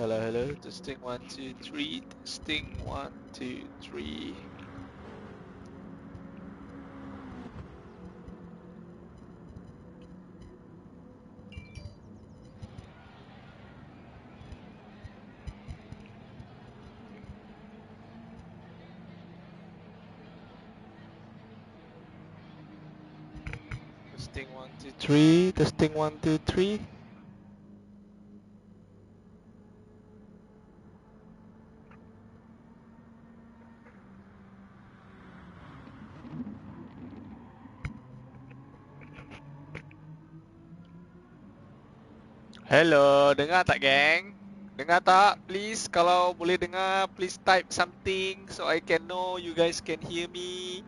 Hello, hello. Testing 1, 2, 3. Testing 1, 2, 3. Testing 1, 2, 3. Testing 1, 2, 3. Hello, dengar tak geng? Dengar tak? Please, kalau boleh dengar, please type something so I can know you guys can hear me.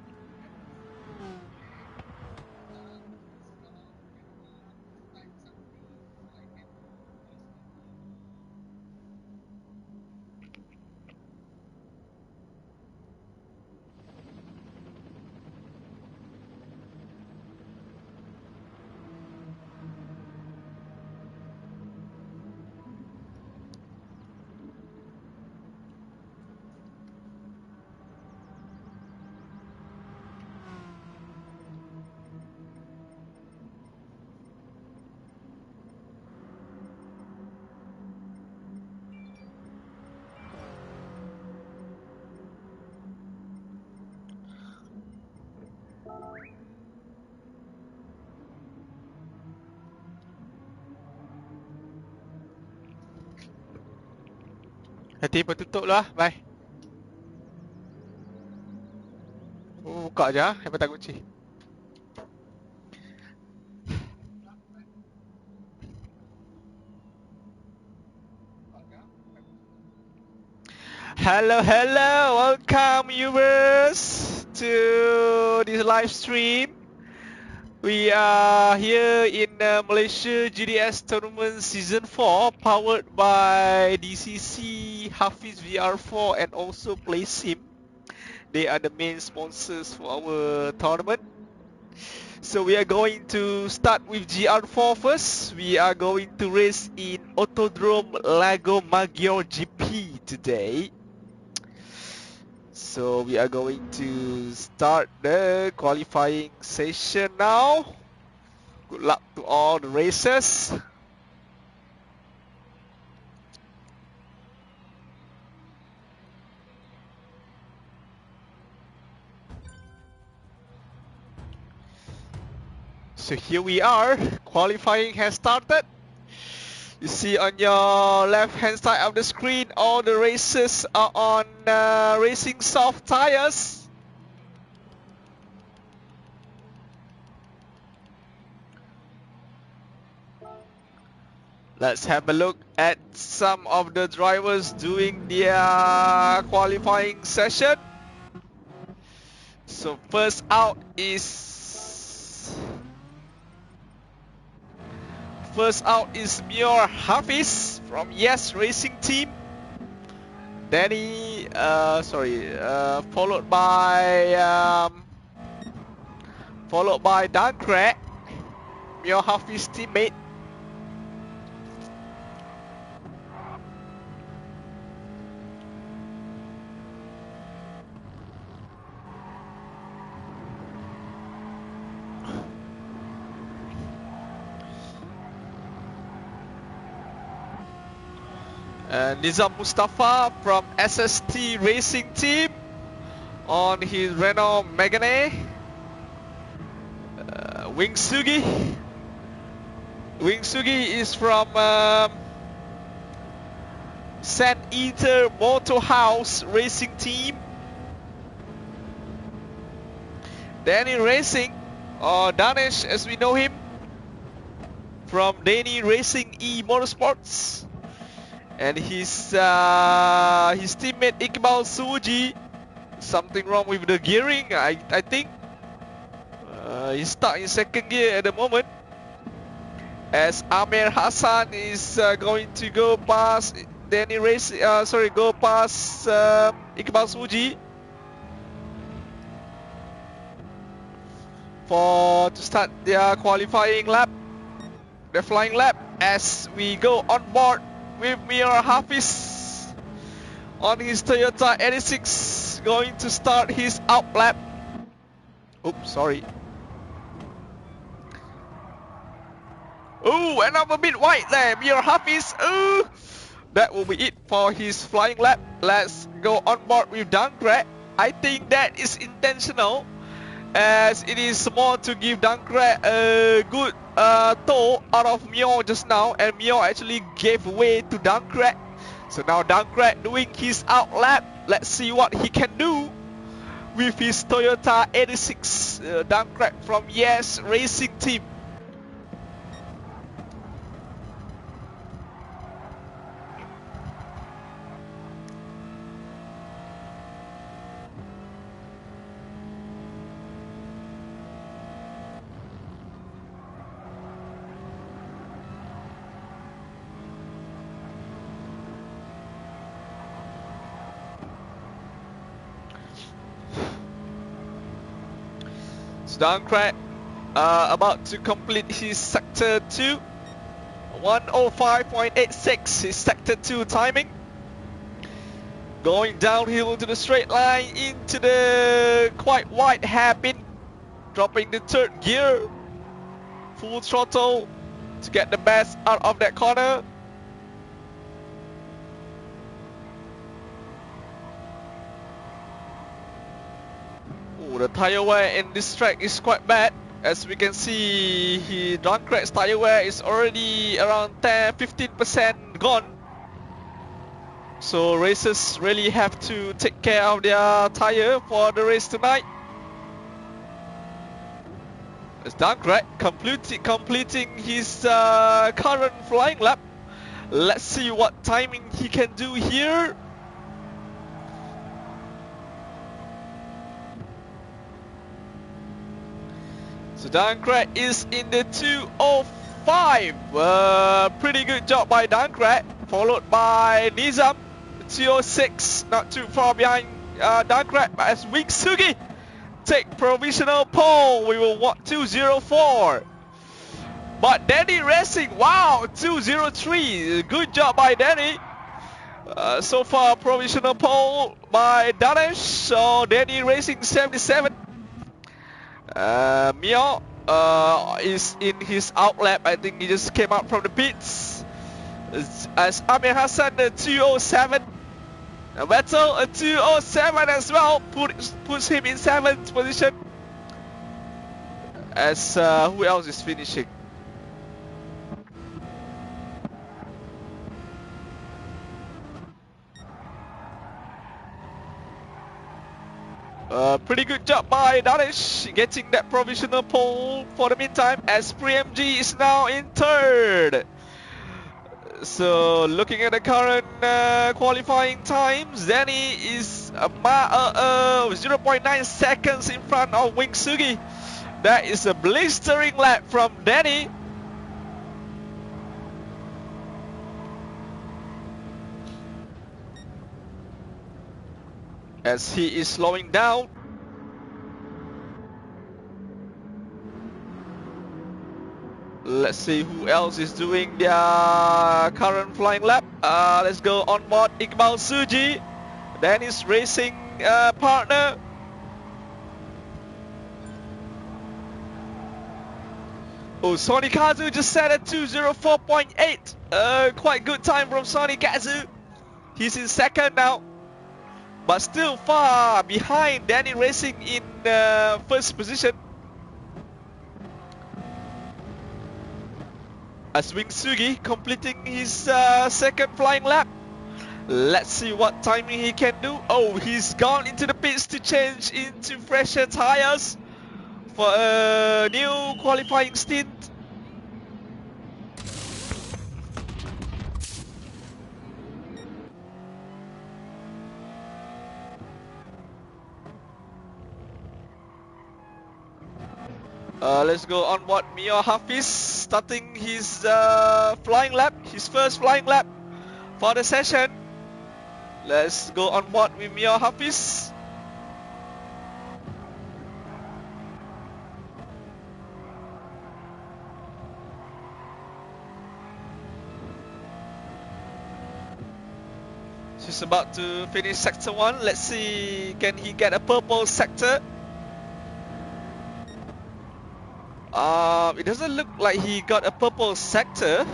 Hati pun tutup lah, bye. Buka je ha, yang tak kunci. Hello, hello, welcome viewers to this live stream. We are here in Malaysia GDS Tournament Season 4, powered by DCC, Hafiz VR4 and also PLAYSIM. They are the main sponsors for our tournament. So we are going to start with GR4 first. We are going to race in Autodrome Lago Maggiore GP today. So we are going to start the qualifying session now. Good luck to all the racers. So here we are, qualifying has started. You see on your left hand side of the screen, all the racers are on racing soft tires. Let's have a look at some of the drivers doing their qualifying session. So first out is Maggiore Hafiz from Yes Racing Team. Danny, followed by Duncrack, Maggiore Hafiz teammate. Nizam Mustafa from SST Racing Team on his Renault Megane. Wing Sugi is from Sand Eater Motorhouse Racing Team. Danny Racing, or Danesh as we know him, from Danny Racing E Motorsports. And his teammate Iqbal Suji, something wrong with the gearing, I think. He's stuck in second gear at the moment. As Amir Hassan is going to go past Danny Racing, go past Iqbal Suji to start their qualifying lap, their flying lap, as we go on board with Mir Hafiz on his Toyota 86, going to start his out lap. Oops, sorry. Ooh, another bit wide there, Mir Hafiz. Ooh, that will be it for his flying lap. Let's go on board with Dankrat. I think that is intentional, as it is more to give Dankrat a good tow out of Mio just now, and Mio actually gave way to Dankrat. So now Dankrat doing his out lap. Let's see what he can do with his Toyota 86. Dankrat from Yes Racing Team. Dankrat about to complete his sector 2, 1:05.86 his sector 2 timing. Going downhill to the straight line into the quite wide hairpin, dropping the third gear, full throttle to get the best out of that corner. The tire wear in this track is quite bad. As we can see, Dankrat's tire wear is already around 10-15% gone. So racers really have to take care of their tire for the race tonight. As Dankrat completing his current flying lap. Let's see what timing he can do here. So Dankrat is in the 2:05. Pretty good job by Dankrat, followed by Nizam, 2:06, not too far behind Dankrat, but as Wingsugi take provisional pole, we will want 2:04. But Danny Racing, wow, 2:03. Good job by Danny. So far provisional pole by Danesh. So Danny Racing 77. Mio is in his out lap. I think he just came out from the pits. As Amir Hassan, a 2:07. Vettel, a 2:07 as well, puts him in 7th position. As who else is finishing? Pretty good job by Danish getting that provisional pole for the meantime, as PreMG is now in 3rd. So looking at the current qualifying times, Danny is 0.9 seconds in front of Wingsugi. That is a blistering lap from Danny. As he is slowing down. Let's see who else is doing their current flying lap. Let's go on board Iqbal Suji, Danny's racing partner. Oh, Sonny Kazu just set at 2:04.8. Quite good time from Sonny Kazu. He's in 2nd now, but still far behind Danny Racing in 1st position. As Wingsugi completing his 2nd flying lap. Let's see what timing he can do. Oh, he's gone into the pits to change into fresher tires for a new qualifying stint. Let's go on board Mio Hafiz, starting his flying lap, his 1st flying lap for the session. Let's go on board with Mio Hafiz. She's about to finish sector 1. Let's see, can he get a purple sector? It doesn't look like he got a purple sector,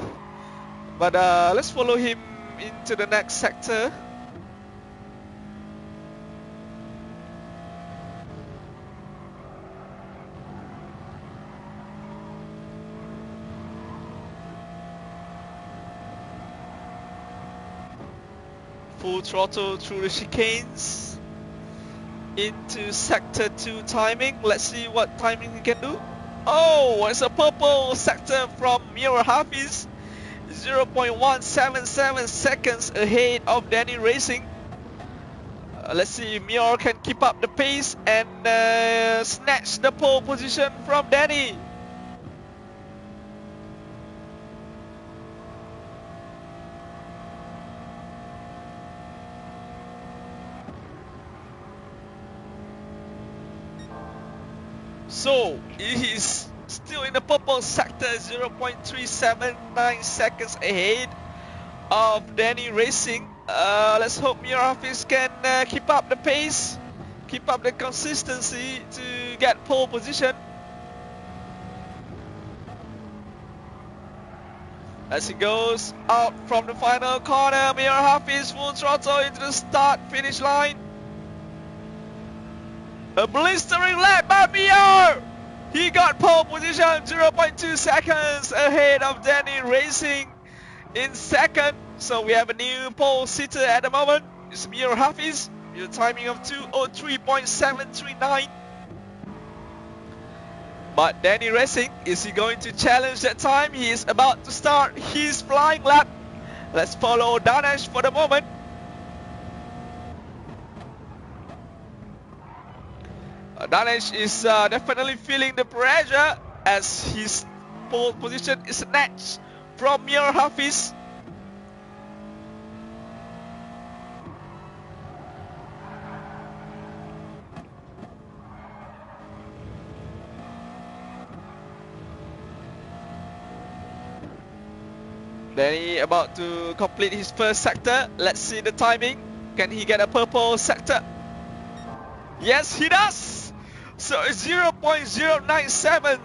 but let's follow him into the next sector. Full throttle through the chicanes into sector 2 timing. Let's see what timing he can do. Oh, it's a purple sector from Maggiore Hafiz, 0.177 seconds ahead of Danny Racing. Let's see if Maggiore can keep up the pace and snatch the pole position from Danny. So he's still in the purple sector, 0.379 seconds ahead of Danny Racing. Let's hope Maggiore Hafiz can keep up the pace, keep up the consistency to get pole position. As he goes out from the final corner, Maggiore Hafiz full throttle into the start finish line. A blistering lap by Maggiore! He got pole position, 0.2 seconds ahead of Danny Racing in second. So we have a new pole sitter at the moment. It's Maggiore Hafiz with a timing of 2:03.739. But Danny Racing, is he going to challenge that time? He is about to start his flying lap. Let's follow Danesh for the moment. Danesh is definitely feeling the pressure as his pole position is snatched from Maggiore Hafiz. Danny about to complete his first sector. Let's see the timing. Can he get a purple sector? Yes, he does! So it's 0.097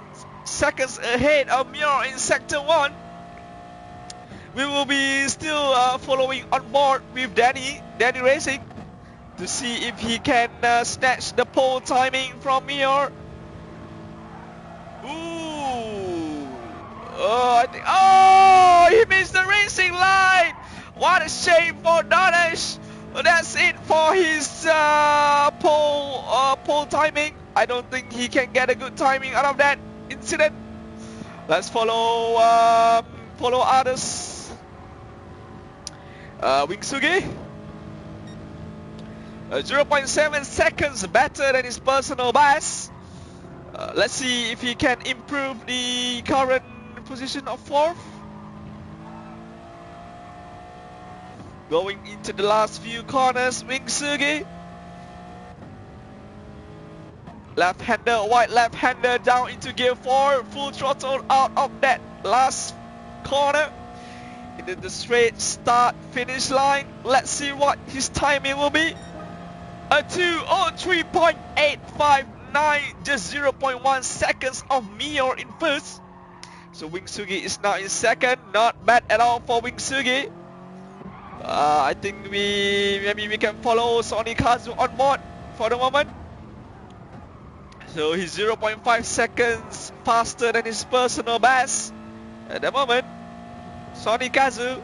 seconds ahead of Maggiore in sector 1. We will be still following on board with Danny Racing to see if he can snatch the pole timing from Maggiore. Ooh! Oh, he missed the racing line! What a shame for Danesh! That's it for his pole timing. I don't think he can get a good timing out of that incident. Let's follow others. Wingsugi, 0.7 seconds better than his personal best. Let's see if he can improve the current position of 4th. Going into the last few corners, Wingsugi. Left-hander, white left-hander down into gear 4, full throttle out of that last corner. Into the straight start finish line. Let's see what his timing will be. A 2:03.859, just 0.1 seconds of Maggiore in first. So Wingsugi is now in second. Not bad at all for Wingsugi. I think maybe we can follow Sonny Kazu on board for the moment. So he's 0.5 seconds faster than his personal best at the moment. Sonny Kazu.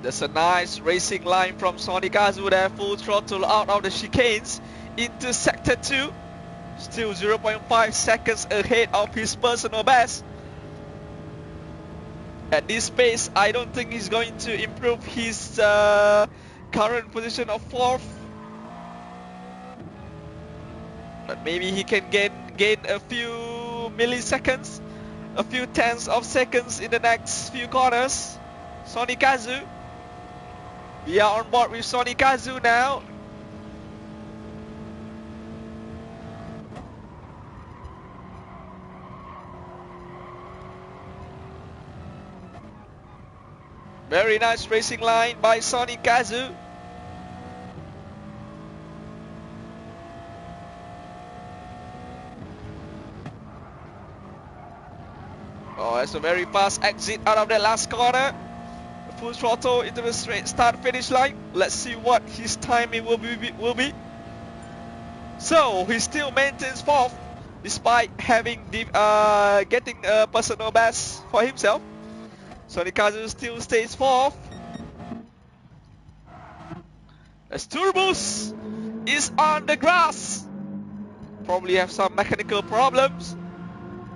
There's a nice racing line from Sonny Kazu there, full throttle out of the chicanes into sector 2. Still 0.5 seconds ahead of his personal best. At this pace, I don't think he's going to improve his current position of 4th. But maybe he can gain a few milliseconds, a few tenths of seconds in the next few corners. Sonny Kazu. We are on board with Sonny Kazu now. Very nice racing line by Sonny Kazu. Oh, that's a very fast exit out of that last corner. Full throttle into the straight start finish line. Let's see what his timing will be. So he still maintains 4th despite having getting a personal best for himself. Sonny Kazu still stays 4th. As Turbos is on the grass. Probably have some mechanical problems.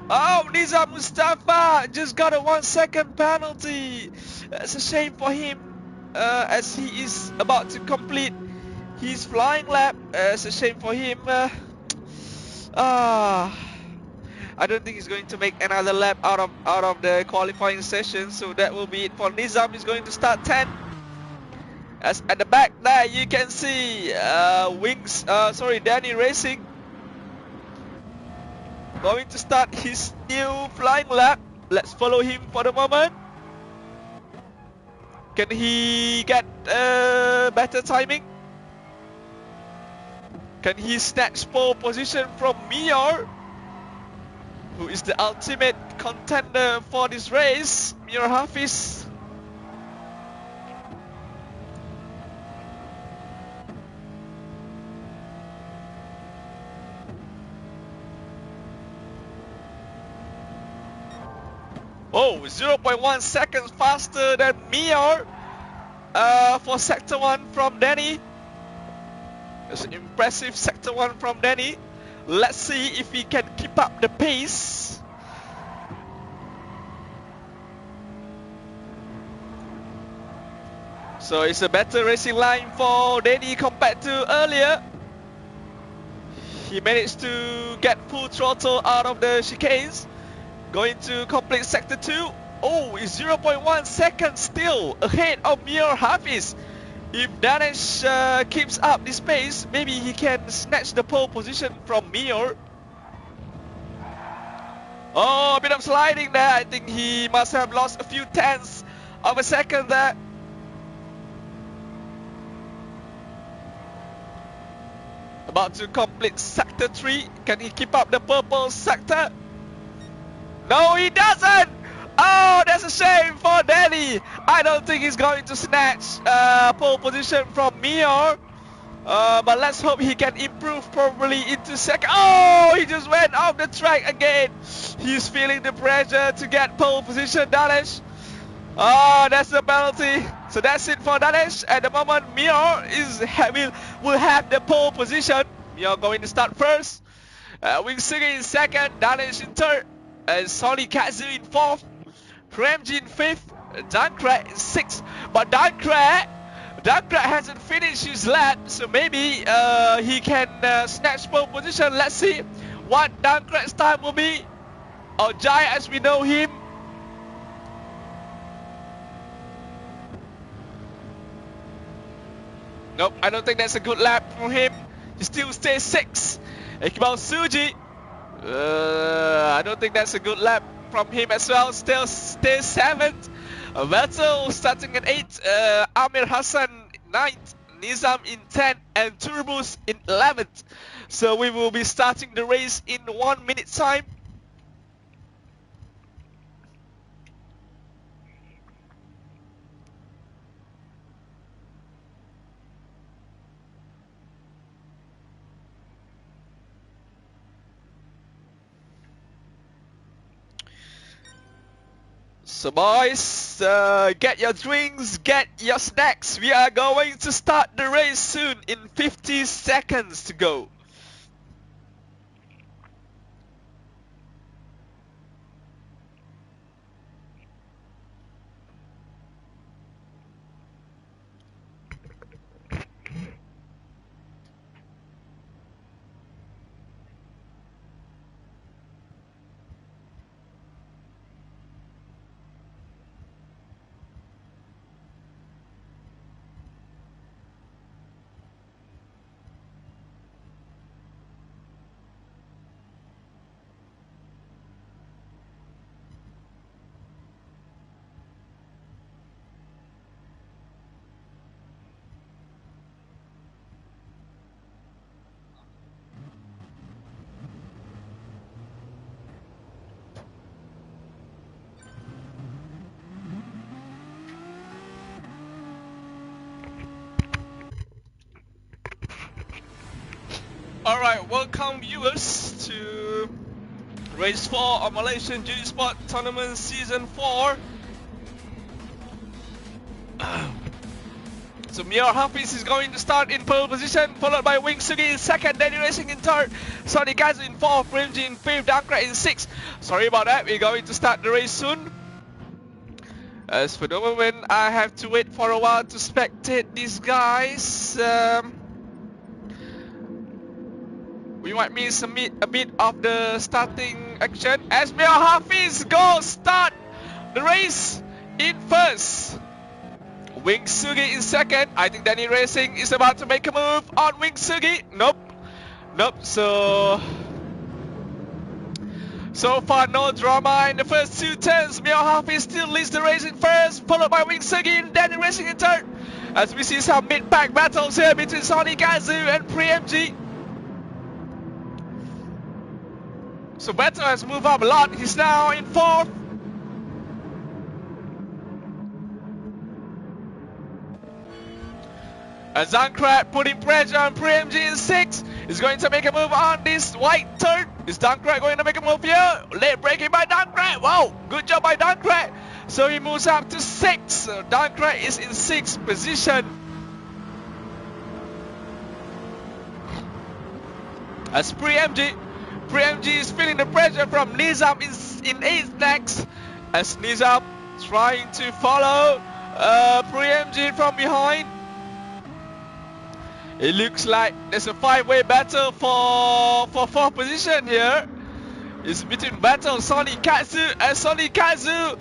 Oh, Nizam Mustafa just got a 1-second penalty. It's a shame for him as he is about to complete his flying lap. It's a shame for him. I don't think he's going to make another lap out of the qualifying session. So that will be it for Nizam. He's going to start 10. As at the back there you can see Danny Racing going to start his new flying lap. Let's follow him for the moment. Can he get better timing? Can he snatch pole position from Maggiore, who is the ultimate contender for this race? Maggiore Hafiz. Oh, 0.1 seconds faster than Maggiore for Sector 1 from Danny. It's an impressive Sector 1 from Danny. Let's see if he can keep up the pace. So it's a better racing line for Danny compared to earlier. He managed to get full throttle out of the chicanes. Going to complete Sector 2. Oh, it's 0.1 seconds still ahead of Maggiore Hafiz. If Danesh keeps up this pace, maybe he can snatch the pole position from Maggiore. Oh, a bit of sliding there. I think he must have lost a few tenths of a second there. About to complete Sector 3. Can he keep up the purple sector? No, he doesn't! Oh, that's a shame for Danny. I don't think he's going to snatch pole position from Maggiore. But let's hope he can improve probably into second. Oh, he just went off the track again. He's feeling the pressure to get pole position, Danesh. Oh, that's the penalty. So that's it for Danesh. At the moment, Maggiore will have the pole position. Maggiore going to start first. Wingsugi in second, Danesh in third. And Sonny Kazu in 4th, Premji in 5th, Dankrat in 6th. But Dankrat hasn't finished his lap, so maybe he can snatch pole position. Let's see what Dankrat's time will be. Or Jai as we know him. Nope, I don't think that's a good lap for him. He still stays 6th. Iqbal Suji. I don't think that's a good lap from him as well. Still stays 7th. Vettel starting at 8th. Amir Hassan 9th. Nizam in 10th. And Turbos in 11th. So we will be starting the race in 1 minute time. So boys, get your drinks, get your snacks. We are going to start the race soon in 50 seconds to go. Alright, welcome viewers to race 4 of Malaysian GT Sport Tournament Season 4. So Maggiore Hafiz is going to start in pole position, followed by Wing Sugi in second, Danny Racing in third, Sonny Kazu in fourth, Primji in fifth, Dunkrat in sixth. Sorry about that, we're going to start the race soon. As for the moment, I have to wait for a while to spectate these guys. We might miss a bit of the starting action as Maggiore Hafiz goes start the race in first. Wing Sugi in second. I think Danny Racing is about to make a move on Wing Sugi. Nope. So far no drama in the first two turns. Maggiore Hafiz still leads the race in first, followed by Wing Sugi and Danny Racing in third. As we see some mid-pack battles here between Sonny Kazu and Primji. So Beto has moved up a lot. He's now in fourth. As Dunkrat putting pressure on Primji in sixth. He's going to make a move on this white turn. Is Dunkrat going to make a move here? Late braking by Dunkrat. Wow, good job by Dunkrat. So he moves up to sixth. So Dunkrat is in sixth position. As Primji is feeling the pressure from Nizam in eighth next. As Nizam trying to follow Primji from behind. It looks like there's a five-way battle for fourth position here. It's between Battle Sonny Kazu and Sonny Kazu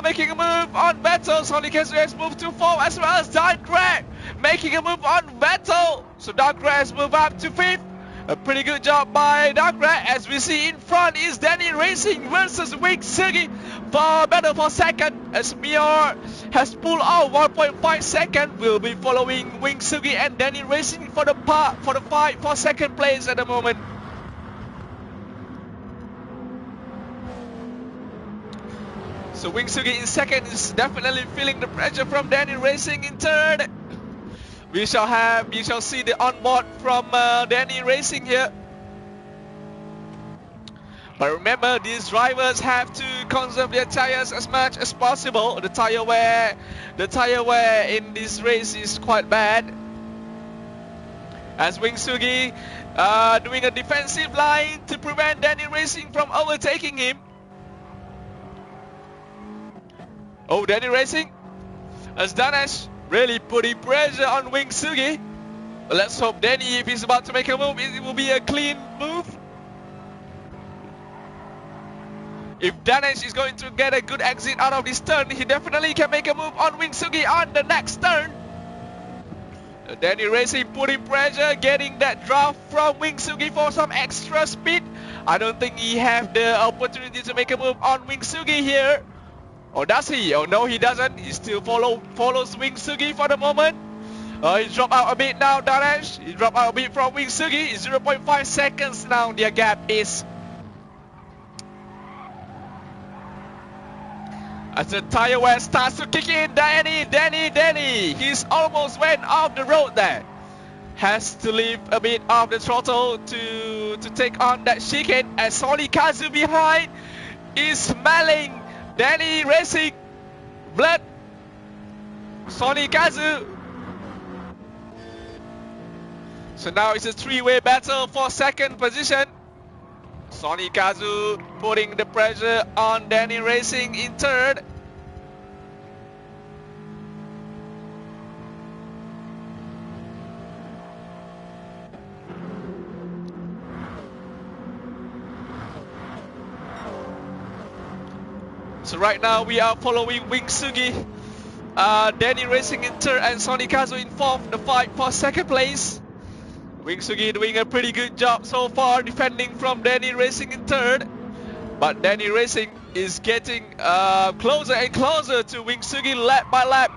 making a move on Battle. Sonny Kazu has moved to fourth as well as Dunkrat making a move on Battle. So Dunkrat has moved up to fifth. A pretty good job by Dunkrat. As we see in front is Danny Racing versus Wing Sugi for battle for second. As Maggiore has pulled out 1.5 seconds, will be following Wing Sugi and Danny Racing for the fight for second place at the moment. So Wing Sugi in second is definitely feeling the pressure from Danny Racing in third. We shall see the onboard from Danny Racing here. But remember, these drivers have to conserve their tires as much as possible. The tire wear in this race is quite bad. As Wing Sugi doing a defensive line to prevent Danny Racing from overtaking him. Oh, Danny Racing as Danesh really putting pressure on Wing Sugi. Let's hope Danny, if he's about to make a move, it will be a clean move. If Danesh is going to get a good exit out of this turn, he definitely can make a move on Wing Sugi on the next turn. Danny Racing putting pressure, getting that draft from Wing Sugi for some extra speed. I don't think he have the opportunity to make a move on Wing Sugi here. Or does he? Oh no, he doesn't. He still follows Wing Sugi for the moment. He dropped out a bit now, Danesh. He dropped out a bit from Wing Sugi. 0.5 seconds now their gap is. As the tire wear starts to kick in, Danny. He's almost went off the road there. Has to leave a bit of the throttle to take on that chicane. As Sonny Kazu behind is smelling Danny Racing blood. Sonny Kazu. So now it's a three-way battle for second position. Sonny Kazu putting the pressure on Danny Racing in third. So right now we are following Wing Sugi, Danny Racing in third and Sonny Kazu in fourth. The fight for second place. Wing Sugi doing a pretty good job so far defending from Danny Racing in third. But Danny Racing is getting closer and closer to Wing Sugi lap by lap.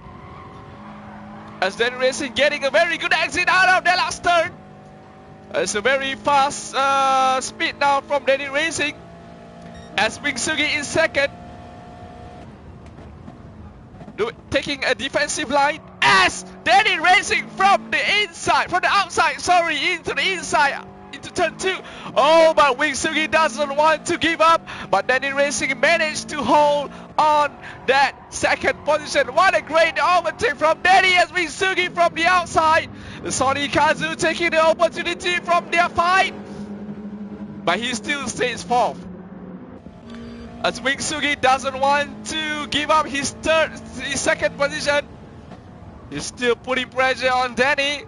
As Danny Racing getting a very good exit out of the last turn. It's a very fast speed now from Danny Racing. As Wing Sugi in second. Taking a defensive line as Danny racing from the outside, sorry, into the inside, into turn 2. Oh, but Wingsugi doesn't want to give up, but Danny Racing managed to hold on that second position. What a great overtake from Danny as Wingsugi from the outside. Sonny Kazu taking the opportunity from their fight, but he still stays 4th. As Wingsugi doesn't want to give up his second position, he's still putting pressure on Danny.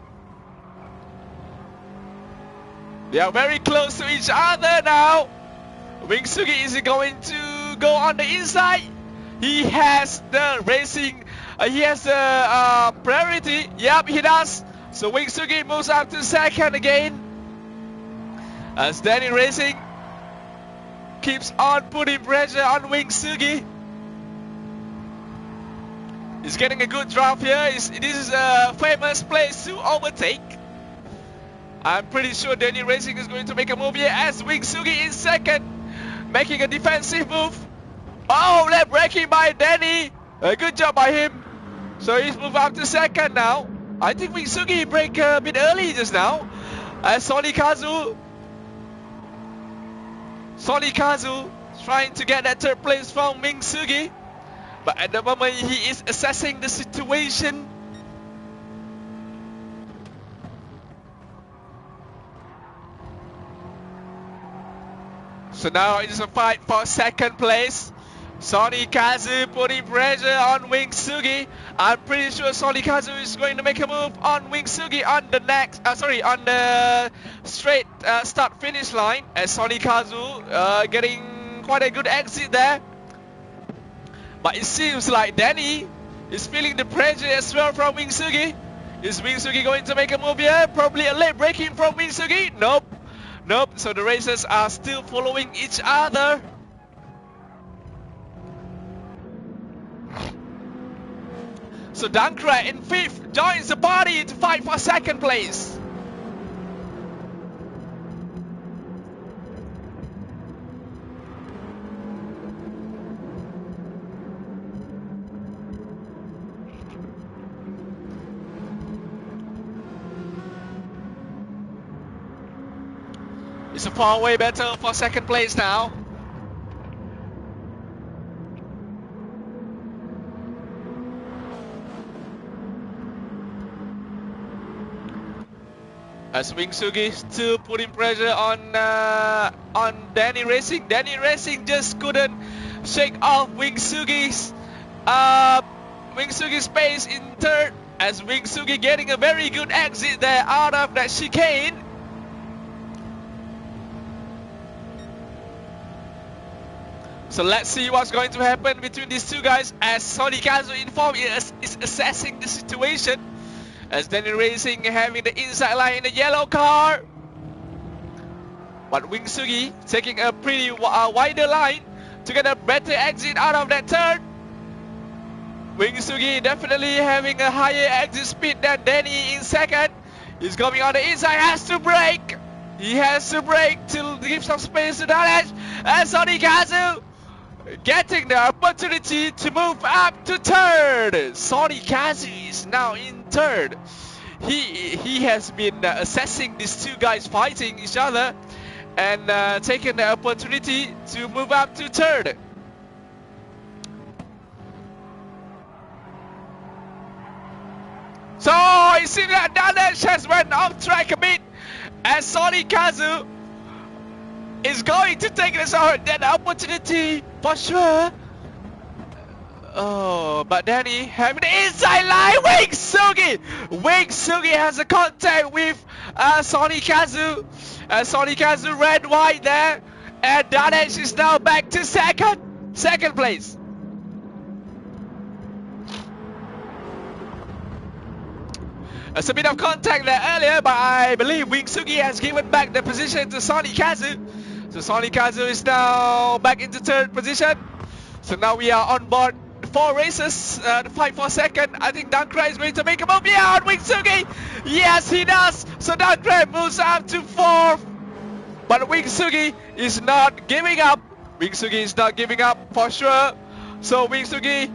They are very close to each other now. Wingsugi is going to go on the inside. He has the racing, he has the priority. Yep, he does. So Wingsugi moves up to second again. As Danny Racing keeps on putting pressure on Wingsugi. He's getting a good draft here. This is a famous place to overtake. I'm pretty sure Danny Racing is going to make a move here as Wingsugi is second, making a defensive move. Oh, left braking by Danny. A good job by him. So he's moved up to second now. I think Wingsugi brake a bit early just now. As Sonny Kazu trying to get that third place from Wingsugi. But at the moment he is assessing the situation. So now it is a fight for second place. Sonny Kazu putting pressure on Wingsugi. I'm pretty sure Sonny Kazu is going to make a move on Wingsugi on the next, on the straight start finish line. As Sonny Kazu getting quite a good exit there. But it seems like Danny is feeling the pressure as well from Wingsugi. Is Wingsugi going to make a move here? Probably a late braking from Wingsugi. Nope. So the racers are still following each other. So Dankra in 5th joins the party to fight for second place. It's a far way better for second place now. As Wingsugi still putting pressure on Danny Racing. Danny Racing just couldn't shake off Wingsugi's pace in third. As Wingsugi getting a very good exit there out of that chicane. So let's see what's going to happen between these two guys as Sonny Kazu informed is assessing the situation. As Danny Racing having the inside line in the yellow car. But Wingsugi taking a pretty wider line to get a better exit out of that turn. Wingsugi definitely having a higher exit speed than Danny in second. He's coming on the inside, has to brake. He has to brake to give some space to Danesh. And Sonny Kazu getting the opportunity to move up to third. Sonny Kazu is now in third. He has been assessing these two guys fighting each other and taking the opportunity to move up to third. So it seems that Danesh has went off track a bit as Sonny Kazu is going to take this that opportunity for sure. Oh, but Danny having the inside line. Wingsugi has a contact with Sonny Kazu. Sonny Kazu red white there, and Danesh is now back to second place. There's a bit of contact there earlier, but I believe Wingsugi has given back the position to Sonny Kazu. So Sonny Kazu is now back into third position. So now we are on board 4 races, the fight for second. I think Dankra is going to make a move. Yeah, on Wingsugi. Yes, he does. So Dankra moves up to 4th. But Wingsugi is not giving up. Wingsugi is not giving up for sure. So Wingsugi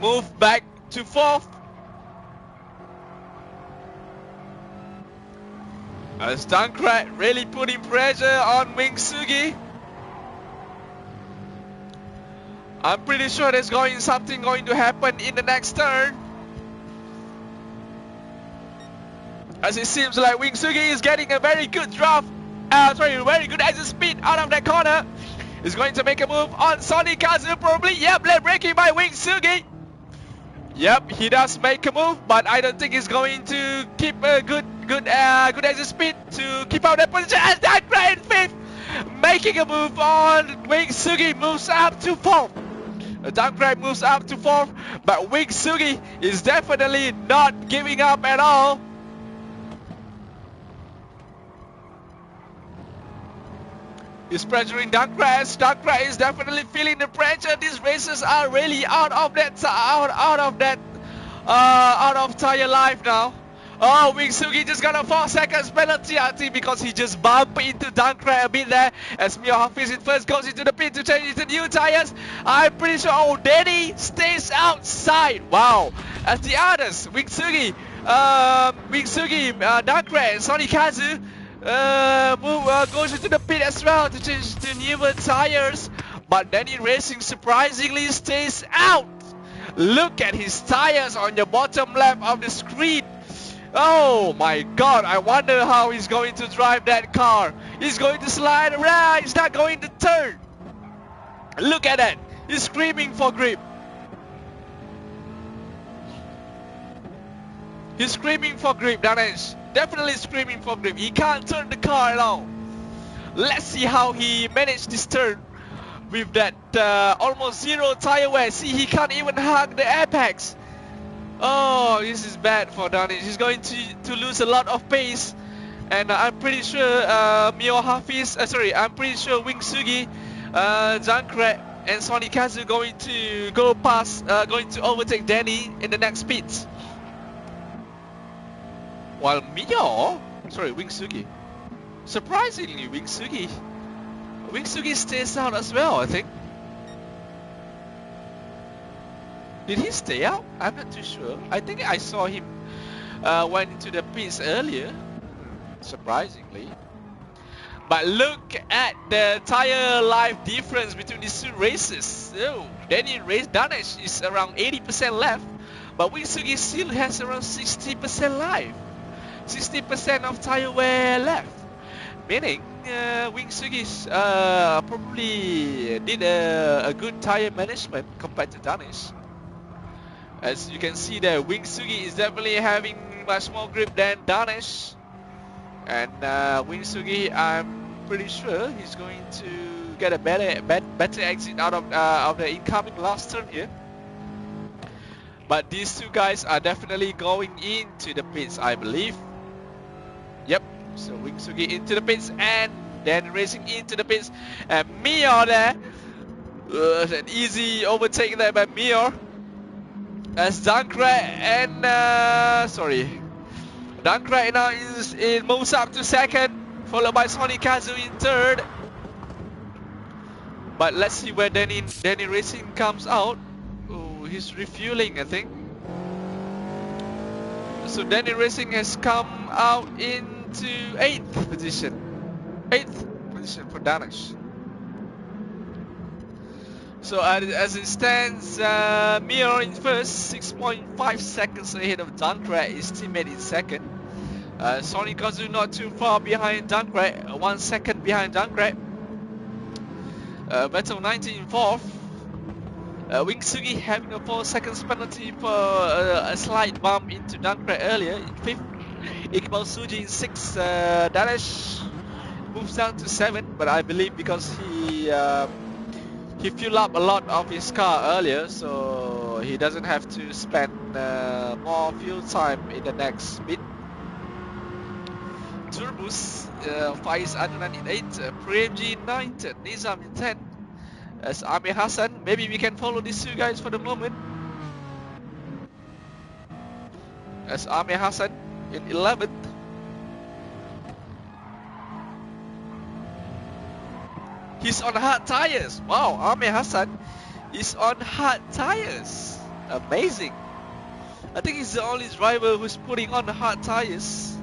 move back to 4th. As Dunkrat really putting pressure on Wing Sugi. I'm pretty sure there's something going to happen in the next turn. As it seems like Wing Sugi is getting a very good very good exit speed out of that corner. He's going to make a move on Sonny Kazu probably. Yep, left braking by Wing Sugi. Yep, he does make a move, but I don't think he's going to keep a good exit speed to keep out that position. As Dunkrat in 5th, making a move on Wing Sugi, moves up to 4th. Dunkrat moves up to 4th, but Wing Sugi is definitely not giving up at all. He's pressuring Dunkrat. Dunkrat is definitely feeling the pressure. These races are really out of tire life now. Oh, Wing Sugi just got a 4 seconds penalty, I think, because he just bumped into Dunkrat a bit there. As Mio Hafiz in first goes into the pit to change into new tires. I'm pretty sure. Oh, Danny stays outside. Wow. As the others, Wing Sugi, Dunkrat, and Sonny Kazu goes into the pit as well to change to newer tires. But Danny Racing surprisingly stays out. Look at his tires on the bottom left of the screen. Oh my god, I wonder how he's going to drive that car. He's going to slide around, he's not going to turn. Look at that, he's screaming for grip. He's screaming for grip, Danesh. Definitely screaming for grip. He can't turn the car at all. Let's see how he managed this turn with that almost zero tire wear. See, he can't even hug the apex. Oh, this is bad for Danish. He's going to lose a lot of pace. And I'm pretty sure I'm pretty sure Wing Sugi, Dunkrat and Sonny Kazu going to going to overtake Danny in the next pit. While Wing Sugi, surprisingly Wing Sugi stays out as well, I think. Did he stay out? I'm not too sure. I think I saw him went into the pits earlier, surprisingly. But look at the tire life difference between these two races. So, Danesh is around 80% left, but Wing Sugi still has around 60% life. 60% of tire wear left. Meaning, Wing Sugi probably did a good tire management compared to Danesh. As you can see there, Wing Sugi is definitely having much more grip than Danesh. And Wing Sugi, I'm pretty sure he's going to get a better exit out of the incoming last turn here. But these two guys are definitely going into the pits, I believe. Yep, so Wing Sugi into the pits and then racing into the pits. And Mio there, an easy overtake there by Mio. As Dunkrat and Dunkrat now moves up to 2nd, followed by Sonny Kazu in 3rd. But let's see where Danny Racing comes out. Oh, he's refueling, I think. So Danny Racing has come out into 8th position. 8th position for Danesh. So as it stands, Mio in first, 6.5 seconds ahead of Dunkrat, his teammate in 2nd. Sonny Kazu not too far behind Dunkrat, 1 second behind Dunkrat. Battle 19 in 4th. Wing Sugi having a 4 seconds penalty for a slight bump into Dunkrat earlier in 5th. Iqbal Suji in 6th. Danesh moves down to 7th, but I believe because he fueled up a lot of his car earlier, so he doesn't have to spend more fuel time in the next bit. Turbus, Faiz Adnan in 8th, Premji in 9th, Nizam in 10th. As Amir Hassan, maybe we can follow these two guys for the moment. As Amir Hassan in 11th. He's on hard tires. Wow, Amir Hassan is on hard tires. Amazing. I think he's the only driver who's putting on hard tires.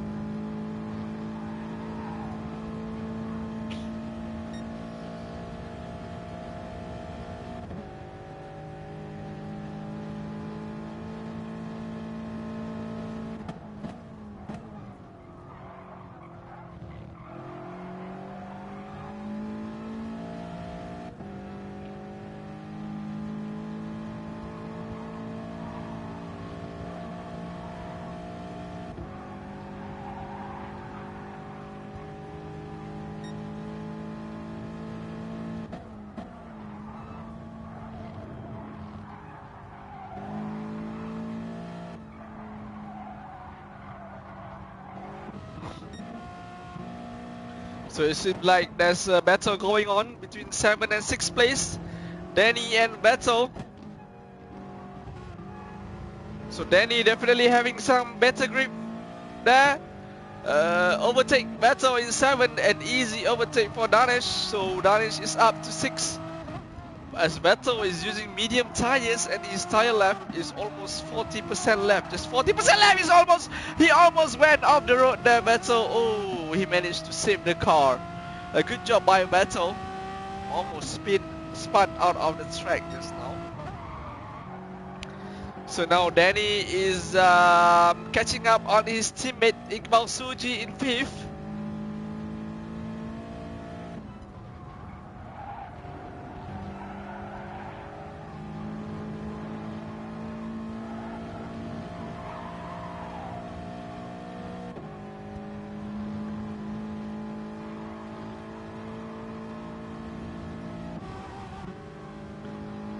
So it seems like there's a battle going on between 7th and 6th place, Danny and Battle. So Danny definitely having some better grip there. Overtake Battle in 7th and easy overtake for Danish. So Danish is up to 6th. As Battle is using medium tires and his tire left is almost 40% left. Just 40% left. He almost went off the road there, Battle. Oh, he managed to save the car. A good job by Battle. Almost spun out of the track just now. So now Danny is catching up on his teammate Iqbal Suji in 5th.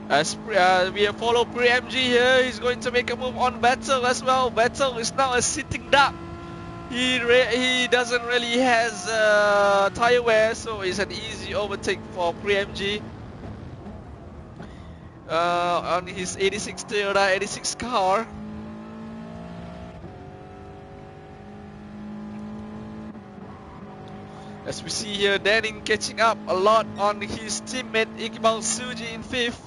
As we follow Pre-MG here, he's going to make a move on Battle as well. Battle is now a sitting duck. He doesn't really has tire wear, so it's an easy overtake for Pre-MG on his 86 Toyota 86 car. As we see here, Danny catching up a lot on his teammate Iqbal Suji in 5th.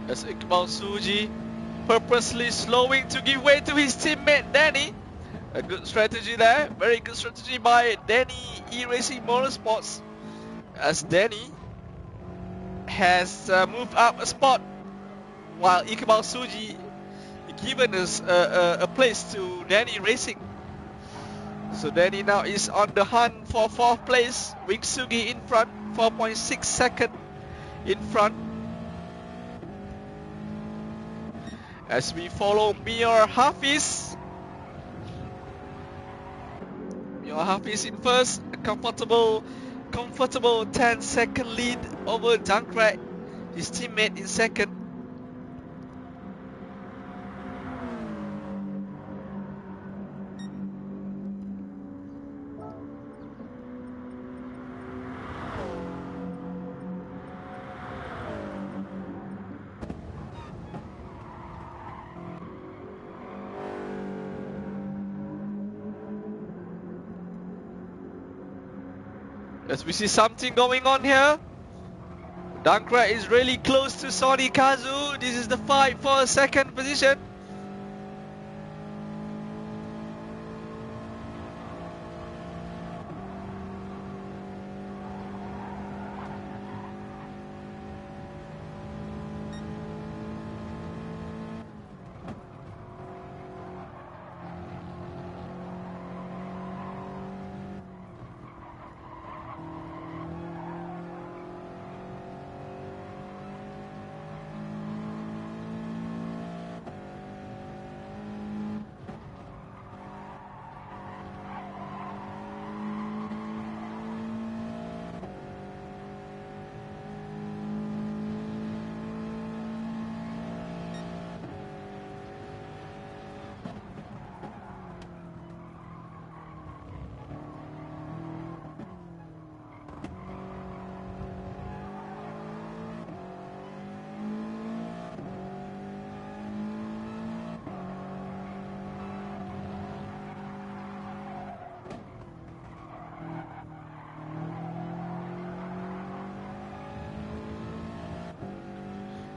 As Iqbal Suji purposely slowing to give way to his teammate Danny. A good strategy there, very good strategy by Danny E-Racing Motorsports. As Danny has moved up a spot while Iqbal Suji given us a place to Danny Racing. So Danny now is on the hunt for 4th place. Wing Sugi in front, 4.6 seconds in front. As we follow Mir Hafiz. Mir Hafiz in 1st, a comfortable 10-second lead over Dunkrat, his teammate in 2nd. As we see something going on here. Dunkrat is really close to Sony Kazu. This is the fight for 2nd position.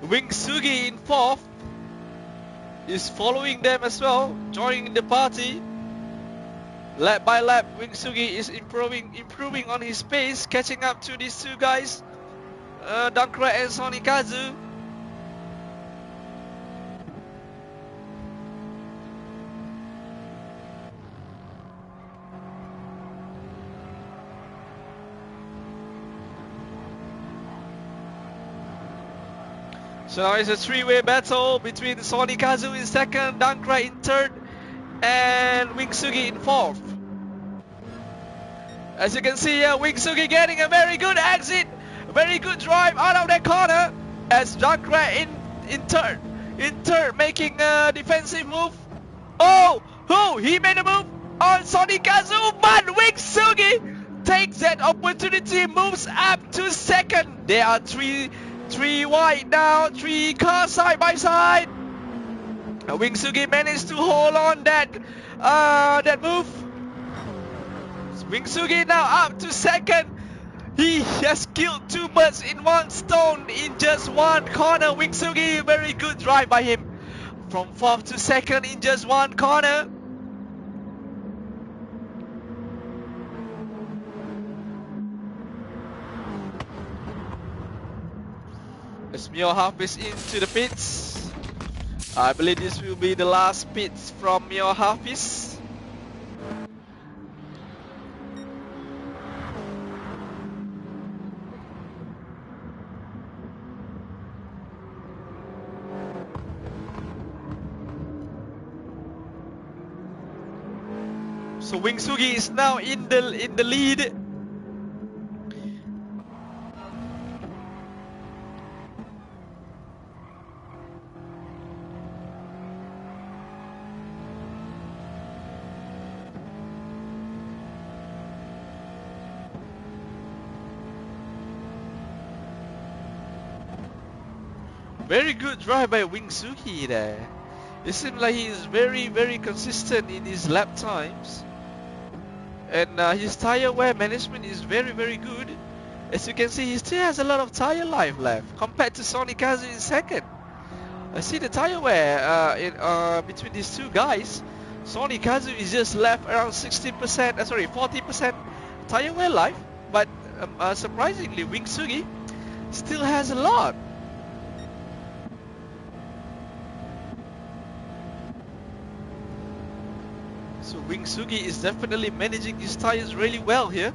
Wing Sugi in 4th is following them as well, joining the party. Lap by lap, Wing Sugi is improving on his pace, catching up to these two guys, Dunkrat and Sony Kazu. So now it's a three-way battle between Sony Kazu in second, Dankrai in third, and Wingsugi in fourth. As you can see here, Wingsugi getting a very good exit, very good drive out of that corner, as Dankrai in third, making a defensive move. Oh, he made a move on Sony Kazu, but Wingsugi takes that opportunity, moves up to second. There are three wide now, 3 cars side by side. Wingsugi managed to hold on that move. Wingsugi now up to second. He has killed 2 birds in 1 stone in just 1 corner. Wingsugi, very good drive by him. From 4th to 2nd in just 1 corner. As Mio Hafiz into the pits. I believe this will be the last pits from Mio Hafiz. So Wingsugi is now in the lead. Very good drive by Wingsugi there. It seems like he is very consistent in his lap times. And his tire wear management is very good. As you can see, he still has a lot of tire life left compared to Sony Kazu in second. I see the tire wear between these two guys. Sony Kazu is just left around 40% tire wear life, but surprisingly Wingsugi still has a lot. So Wingsugi is definitely managing his tires really well here.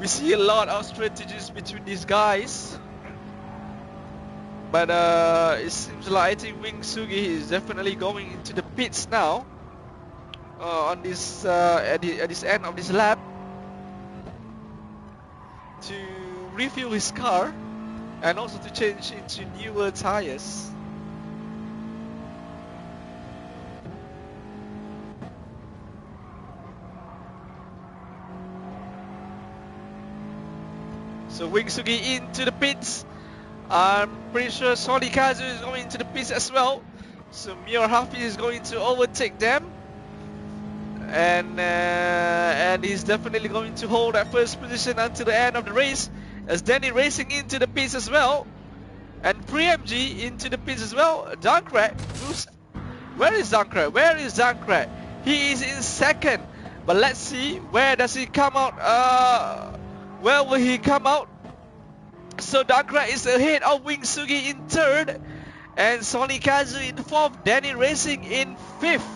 We see a lot of strategies between these guys, but it seems like I think Wingsugi is definitely going into the pits now on this at this end of this lap to refuel his car and also to change into newer tires. So Wingsugi into the pits. I'm pretty sure Sony Kazu is going into the pits as well. So Mio Hafiz is going to overtake them. And he's definitely going to hold that first position until the end of the race. As Danny racing into the pits as well. And PreMG into the pits as well. Dankrai moves. Where is Dankrai? Where is Dankrai? He is in second. But let's see, where does he come out? Where will he come out? So Dankrai is ahead of Wingsugi in third. And Sony Kazu in fourth. Danny racing in fifth.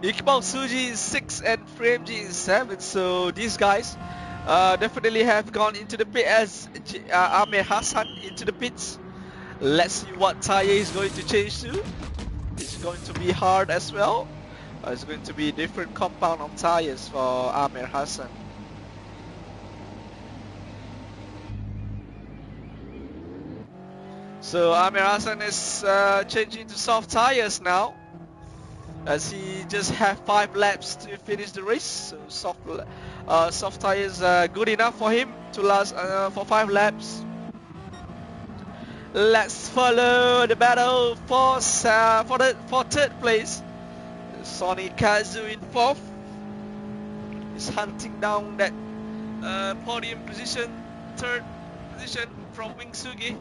Iqbal Suji is 6 and PreMG is 7. So these guys definitely have gone into the pit as Amir Hassan into the pits. Let's see what tire he's going to change to. It's going to be hard as well. It's going to be a different compound of tires for Amir Hassan. So Amir Hassan is changing to soft tires now, as he just have 5 laps to finish the race. So soft tires are good enough for him to last for 5 laps. Let's follow the battle for third place. Sony Kazu in fourth is hunting down that podium position, third position from Wingsugi.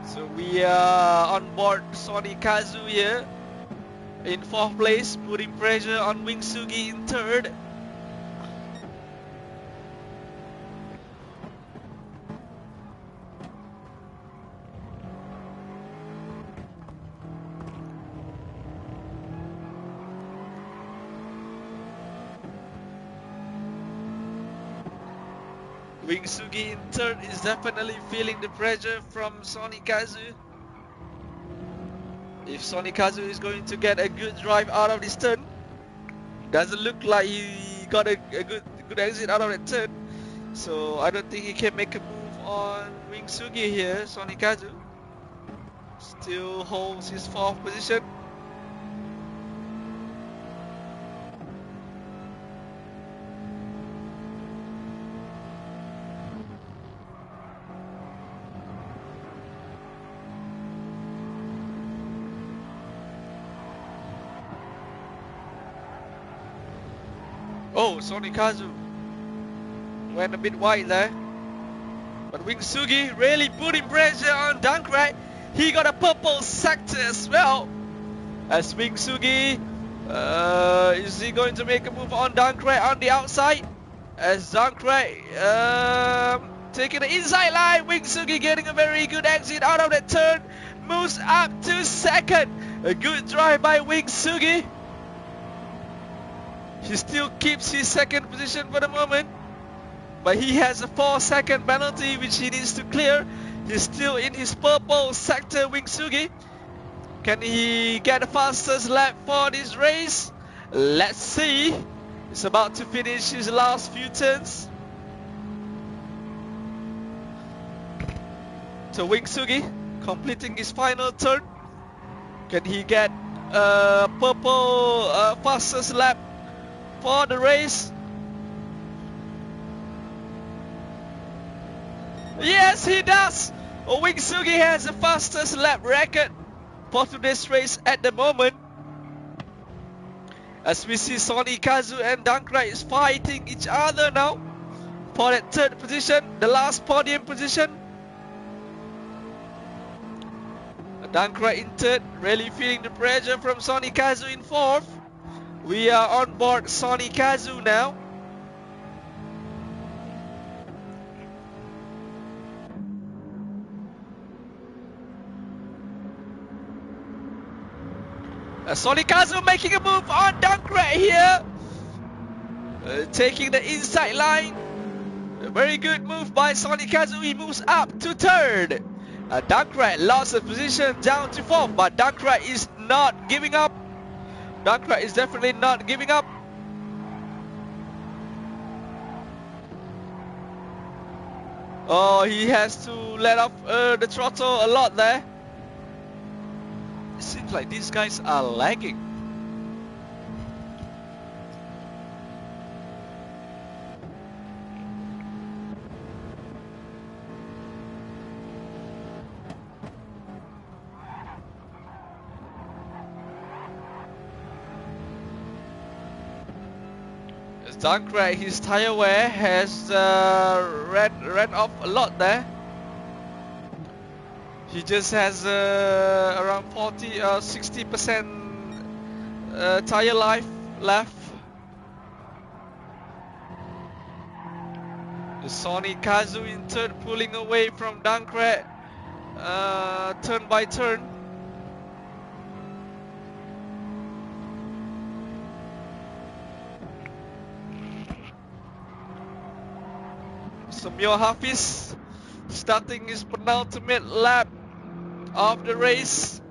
So we are on board Sony Kazu here in 4th place, putting pressure on Wing Sugi in 3rd. Wing Sugi in 3rd is definitely feeling the pressure from Sony Kazu. If Sony Kazu is going to get a good drive out of this turn, doesn't look like he got a good exit out of that turn. So I don't think he can make a move on Wing Sugi here. Sony Kazu still holds his 4th position. Oh, Sony Kazu went a bit wide there. But Wing Sugi really putting pressure on Dunkrat. He got a purple sector as well. As Wing Sugi, is he going to make a move on Dunkrat on the outside? As Dunkrat taking the inside line, Wing Sugi getting a very good exit out of that turn. Moves up to 2nd. A good drive by Wing Sugi. He still keeps his 2nd position for the moment, but he has a 4-second penalty which he needs to clear. He's still in his purple sector, Wing Sugi. Can he get the fastest lap for this race? Let's see. He's about to finish his last few turns. So Wing Sugi completing his final turn. Can he get a purple fastest lap for the race? Yes, he does. Wing Sugi has the fastest lap record for today's race at the moment. As we see Sony Kazu and Dunkrat is fighting each other now for that 3rd position, the last podium position. Dunkrat in 3rd, really feeling the pressure from Sony Kazu in 4th. We are on board Sony Kazu now. Sony Kazu making a move on Dunkrat here. Taking the inside line. A very good move by Sony Kazu. He moves up to 3rd. Dunkrat lost a position down to 4th, but Dunkrat is not giving up. Dunkrat is definitely not giving up. Oh, he has to let off the throttle a lot there. It seems like these guys are lagging. Dunkrat, his tire wear has ran off a lot there. He just has around 40 or 60% tire life left. The Sony Kazu in 3rd, pulling away from Dunkrat turn by turn. Samir Hafiz starting his penultimate lap of the race.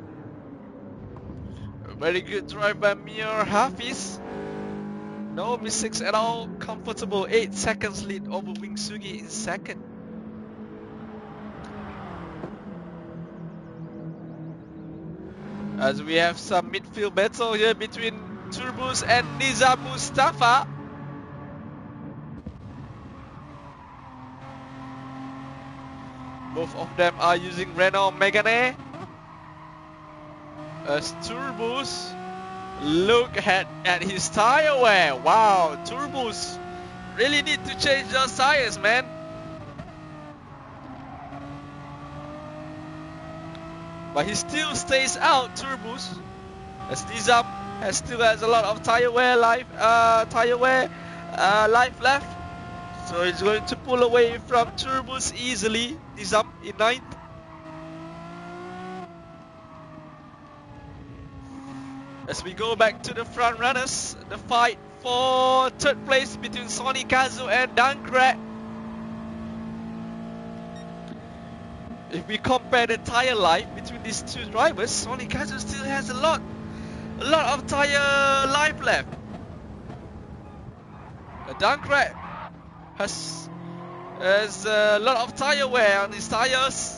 A very good drive by Mir Hafiz. No mistakes at all. Comfortable 8 seconds lead over Wing Sugi in 2nd. As we have some midfield battle here between Turbus and Nizam Mustafa. Both of them are using Renault Megane. As Turbus, look at his tire wear. Wow, Turbus really need to change those tires, man. but he still stays out Turbos, as Nizam still has a lot of tire wear life left. So he's going to pull away from Turbos easily. Nizam in 9th. As we go back to the front runners, the fight for 3rd place between Sonny Kazu and Dankrat. If we compare the tire life between these two drivers, Sonny Kazu still has a lot of tire life left. Dankrat has a lot of tire wear on his tires.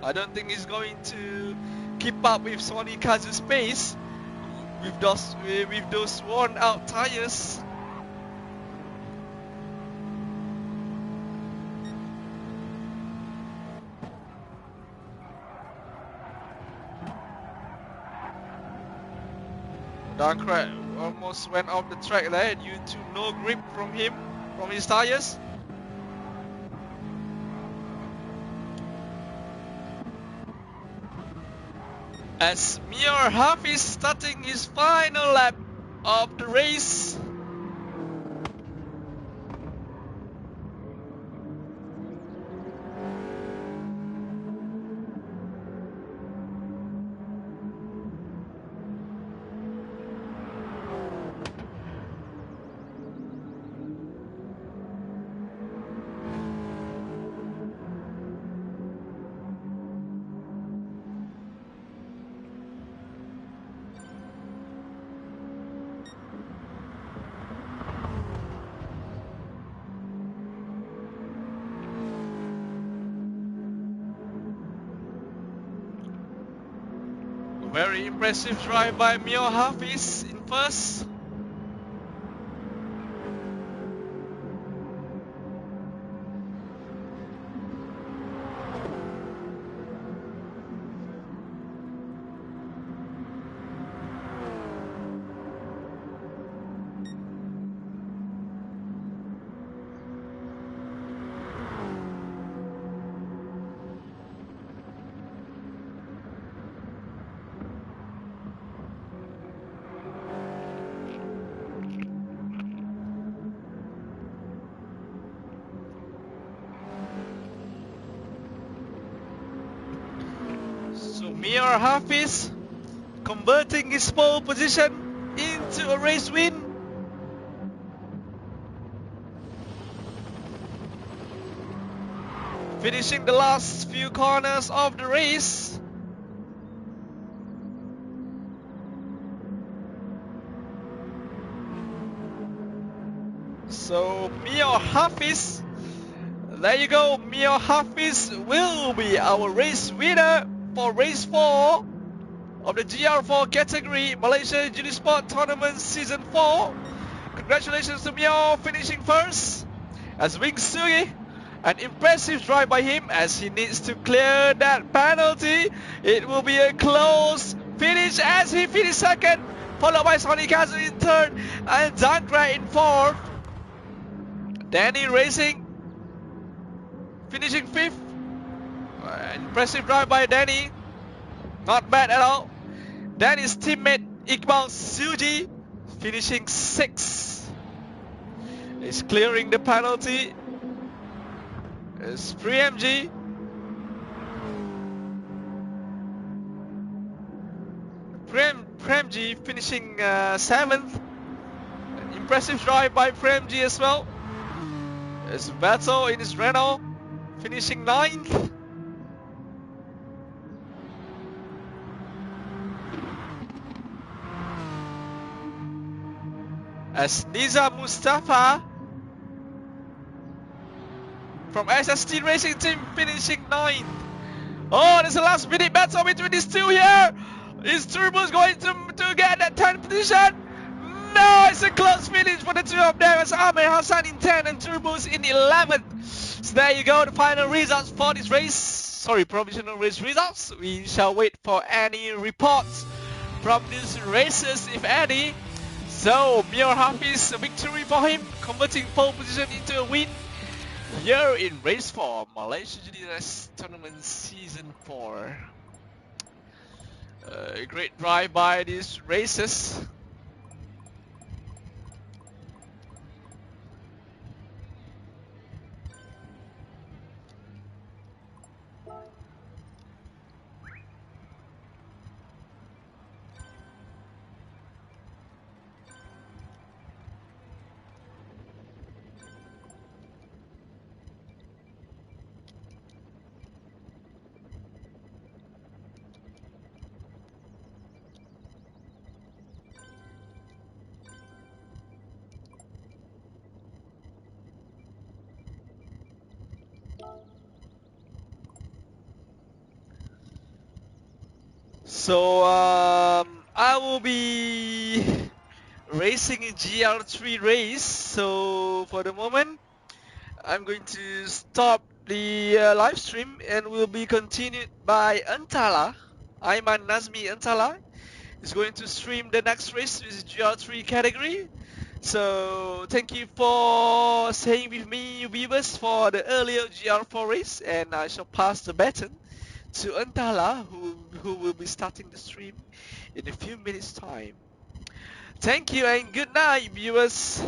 I don't think he's going to keep up with Sonny Kazu's pace with those worn out tires. Dankrat almost went off the track there due to no grip from his tires. As Mir Hafiz starting his final lap of the race. Very impressive drive by Mir Hafiz in first. Mir Hafiz converting his pole position into a race win. Finishing the last few corners of the race. So Mir Hafiz, there you go, Mir Hafiz will be our race winner for race 4 of the GR4 category Malaysia GT Sport Tournament Season 4. Congratulations to Mio finishing first. As Wing Sugi, an impressive drive by him as he needs to clear that penalty. It will be a close finish as he finished second, followed by Sonny Kazu in third and Dankrat in fourth. Danny Racing finishing fifth. Impressive drive by Danny. Not bad at all. Danny's teammate Iqbal Suji finishing sixth. Is clearing the penalty. It's Premji. Premji finishing seventh. An impressive drive by Premji as well. It's Beto in his Renault finishing ninth. As Niza Mustafa from SST Racing Team finishing 9th. Oh, there's a last minute battle between these two here. Is Turbos going to get that 10th position? No, it's a close finish for the two of them as Ahmed Hassan in 10th and Turbos in 11th. So there you go, the final results for this race. Sorry, provisional race results. We shall wait for any reports from these races, if any. So, Mir Hafiz, a victory for him, converting pole position into a win here in race 4, Malaysia GT Tournament Season 4. Great drive by these racers. So I will be racing a GR3 race. So for the moment, I'm going to stop the live stream and will be continued by Antala. Aiman Nazmi Antala is going to stream the next race with GR3 category. So thank you for staying with me, viewers, for the earlier GR4 race, and I shall pass the baton to Antala, who will be starting the stream in a few minutes time. Thank you and good night, viewers.